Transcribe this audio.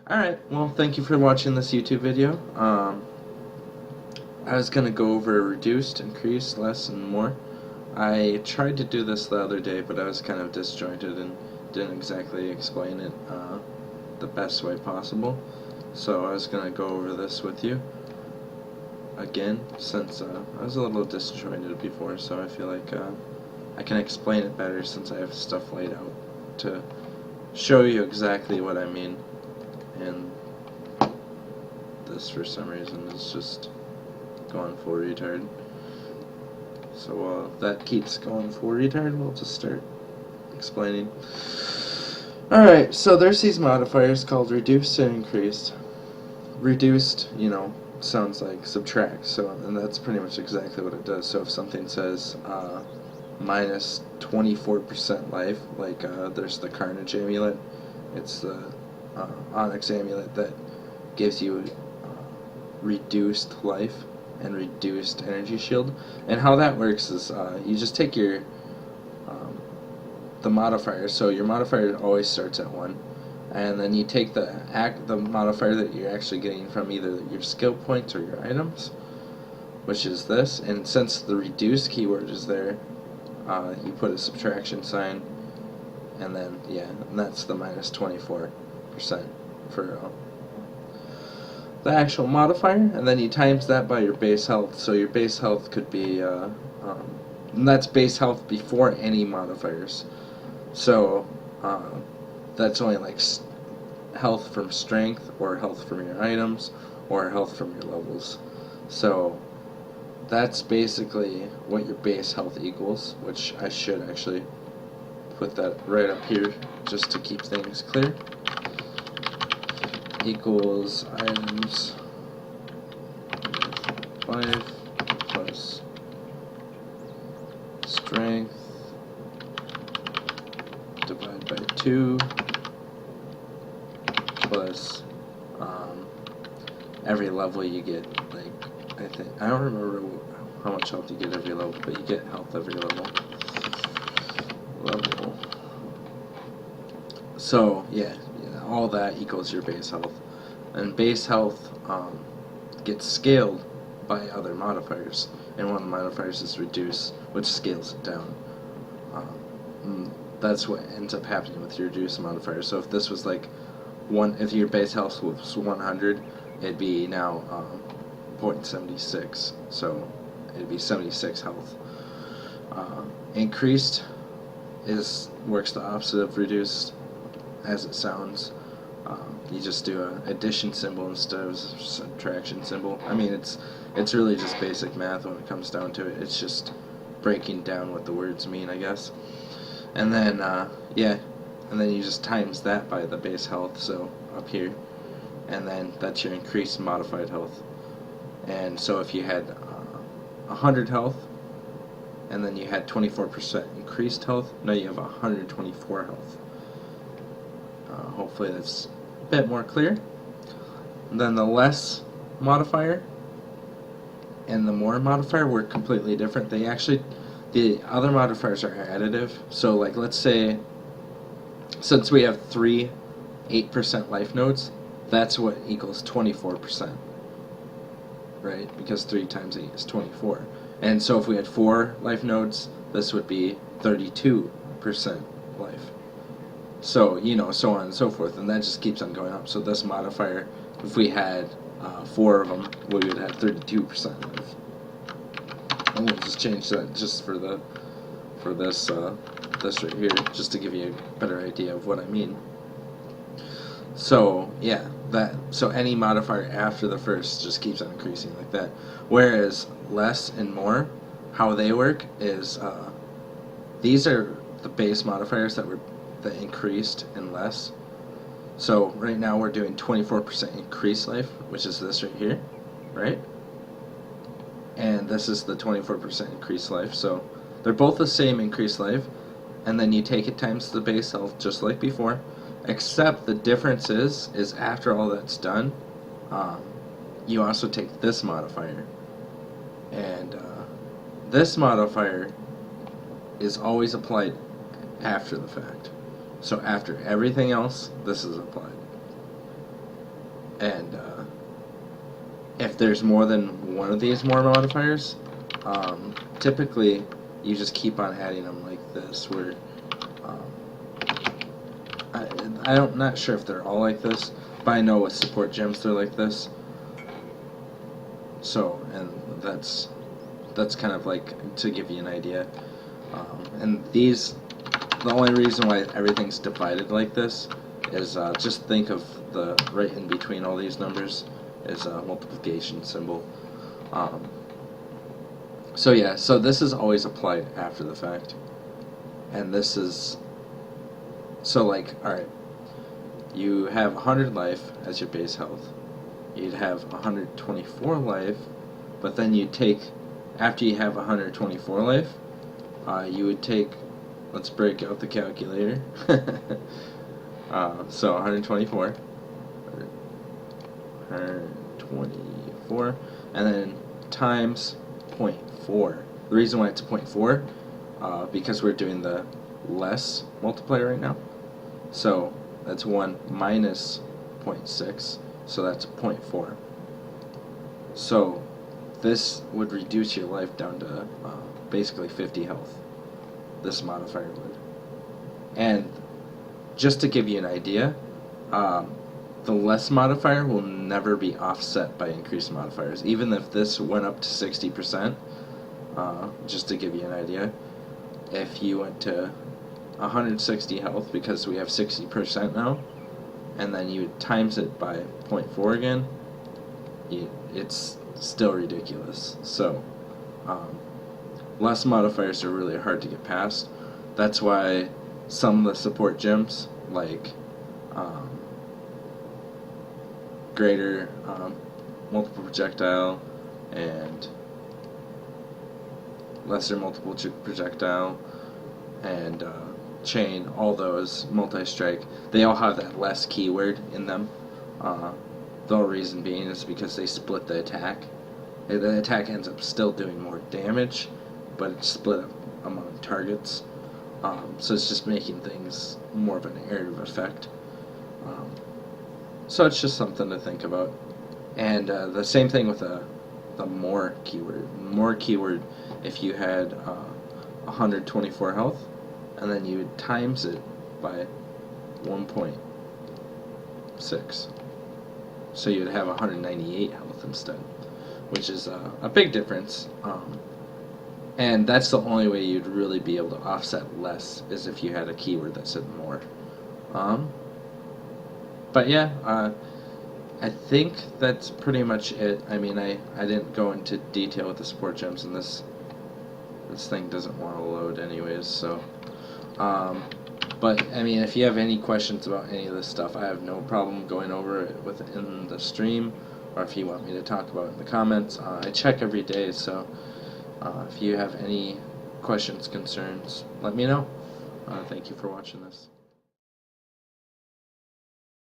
Alright, well, thank you for watching this YouTube video. I was going to go over reduced, increased, less, and more. I tried to do this the other day, but I was kind of disjointed and didn't exactly explain it the best way possible. So I was going to go over this with you again, since I was a little disjointed before, so I feel like I can explain it better since I have stuff laid out to show you exactly what I mean. And this, for some reason, is just going full retard. So while that keeps going full retard, we'll just start explaining. Alright, so there's these modifiers called reduced and increased. Reduced, sounds like subtract, and that's pretty much exactly what it does. So if something says minus 24% life, like there's the Carnage amulet, it's the Onyx amulet that gives you reduced life and reduced energy shield. And how that works is you just take your the modifier. So your modifier always starts at 1, and then you take the modifier that you're actually getting from either your skill points or your items, which is this. And since the reduce keyword is there, you put a subtraction sign, and then and that's the minus 24% for the actual modifier, and then you times that by your base health. So your base health could be and that's base health before any modifiers. So that's only like health from strength, or health from your items, or health from your levels. So that's basically what your base health equals, which I should actually put that right up here just to keep things clear. Equals items 5 plus strength divided by 2 plus every level you get. Like, I don't remember how much health you get every level, but you get health every level. So all that equals your base health, and base health gets scaled by other modifiers, and one of the modifiers is reduce, which scales it down. That's what ends up happening with your reduce modifier. So if this was like if your base health was 100, it'd be now 0.76, so it'd be 76 health. Increased works the opposite of reduced, as it sounds. You just do an addition symbol instead of a subtraction symbol. I mean, it's really just basic math when it comes down to it. It's just breaking down what the words mean, I guess. And then and then you just times that by the base health, so up here, and then that's your increased modified health. And so if you had 100 health, and then you had 24% increased health, now you have 124 health. Hopefully that's a bit more clear. And then the less modifier and the more modifier work completely different. The other modifiers are additive. So like, let's say, since we have 3 8% life nodes, that's what equals 24%, right? Because 3 times 8 is 24. And so if we had 4 life nodes, this would be 32% life. So, so on and so forth, and that just keeps on going up. So this modifier, if we had 4 of them, we would have 32% life. And we'll just change that just for this right here, just to give you a better idea of what I mean. So so any modifier after the first just keeps on increasing like that. Whereas less and more, how they work is these are the base modifiers that increased and less. So right now we're doing 24% increased life, which is this right here, right? And this is the 24% increased life. So they're both the same increased life, and then you take it times the base health just like before, except the difference is after all that's done, you also take this modifier, and this modifier is always applied after the fact. So after everything else, this is applied. And if there's more than one of these more modifiers, typically you just keep on adding them like this, where I'm not sure if they're all like this, but I know with support gems they're like this. So, and that's kind of like to give you an idea. And these, the only reason why everything's divided like this is just think of the right in between all these numbers is a multiplication symbol. So yeah, so this is always applied after the fact, and this is, so like, alright, you have 100 life as your base health, you'd have 124 life, but then you'd take, after you have 124 life, you would take, let's break out the calculator, so 124, and then times 0.4. The reason why it's 0.4, because we're doing the less multiplier right now. So that's 1 minus 0.6, so that's 0.4. So this would reduce your life down to basically 50 health. This modifier would. And just to give you an idea, the less modifier will never be offset by increased modifiers. Even if this went up to 60%, just to give you an idea, if you went to 160 health, because we have 60% now, and then you times it by 0.4 again, it's still ridiculous. So, less modifiers are really hard to get past. That's why some of the support gems, like greater multiple projectile and lesser multiple projectile and chain, all those, multi-strike, they all have that less keyword in them. The reason being is because they split the attack. The attack ends up still doing more damage, but it's split up among targets. So it's just making things more of an additive effect. So it's just something to think about. And the same thing with the more keyword. More keyword, if you had 124 health, and then you times it by 1.6. So you'd have 198 health instead, which is a big difference. And that's the only way you'd really be able to offset less, is if you had a keyword that said more. But yeah, I think that's pretty much it. I mean, I didn't go into detail with the support gems, and this thing doesn't want to load anyways, so. But, I mean, if you have any questions about any of this stuff, I have no problem going over it within the stream, or if you want me to talk about it in the comments. I check every day, so if you have any questions, concerns, let me know. Thank you for watching this.